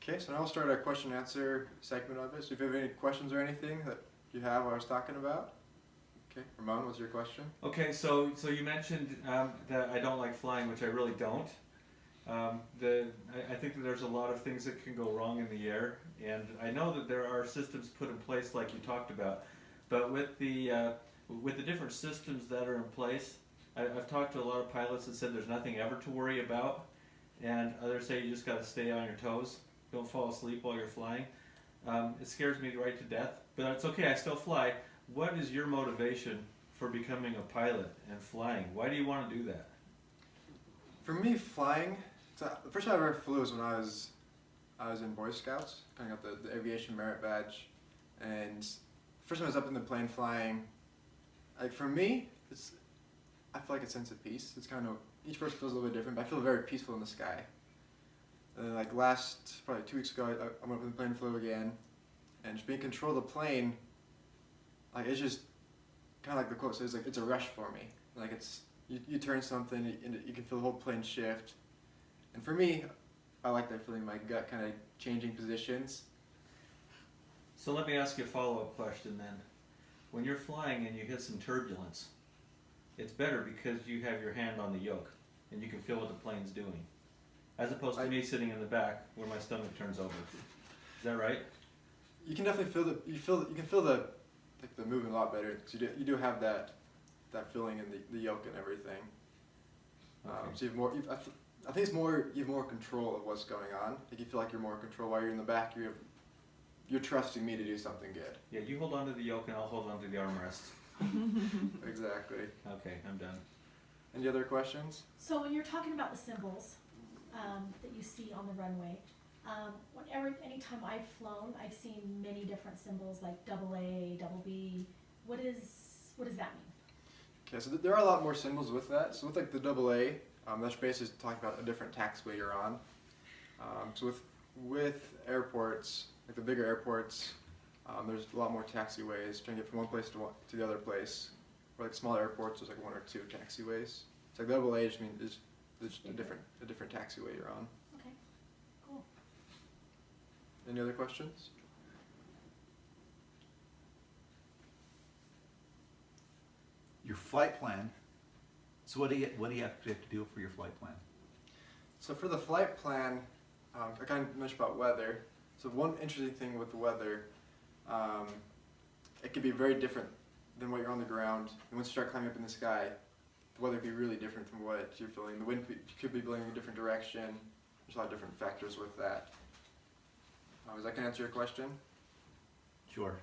Okay, so now we'll start our question and answer segment of it. So if you have any questions or anything that you have I was talking about. Okay, Ramon, what's your question? Okay, so you mentioned that I don't like flying, which I really don't. I think that there's a lot of things that can go wrong in the air, and I know that there are systems put in place like you talked about, but with the different systems that are in place, I've talked to a lot of pilots that said there's nothing ever to worry about, and others say you just got to stay on your toes, don't fall asleep while you're flying. It scares me right to death, but it's okay, I still fly. What is your motivation for becoming a pilot and flying? Why do you want to do that? For me, flying. So the first time I ever flew was when I was in Boy Scouts. Kind of got the aviation merit badge, and first time I was up in the plane flying. Like for me, I feel like a sense of peace. It's kind of each person feels a little bit different, but I feel very peaceful in the sky. And then like probably 2 weeks ago, I went up in the plane, flew again, and just being in control of the plane. Like it's just kind of like the quote says, like it's a rush for me. Like it's you turn something and you can feel the whole plane shift. And for me, I like that feeling, my gut kind of changing positions. So let me ask you a follow-up question then. When you're flying and you hit some turbulence, it's better because you have your hand on the yoke and you can feel what the plane's doing, as opposed to me sitting in the back where my stomach turns over. Is that right? You can definitely feel you can feel the movement a lot better because you do have that feeling in the yoke and everything. Okay. So you have more. I think it's more you have more control of what's going on. Like you feel like you're more in control while you're in the back. You're trusting me to do something good. Yeah, you hold on to the yoke and I'll hold on to the armrests. Exactly. Okay, I'm done. Any other questions? So when you're talking about the symbols that you see on the runway, anytime I've flown, I've seen many different symbols like AA, double B. What does that mean? Okay, so there are a lot more symbols with that. So with like the AA, that's basically talking about a different taxiway you're on. So with airports, like the bigger airports, there's a lot more taxiways trying to get from one place to the other place. Or like smaller airports, there's like 1 or 2 taxiways. So like the AA just means is just a different taxiway you're on. Okay, cool. Any other questions? Your flight plan. So what do you have to do for your flight plan? So for the flight plan, I kind of mentioned about weather. So one interesting thing with the weather, it could be very different than what you're on the ground. And once you start climbing up in the sky, the weather could be really different from what you're feeling. The wind could be blowing in a different direction. There's a lot of different factors with that. Does that can answer your question? Sure.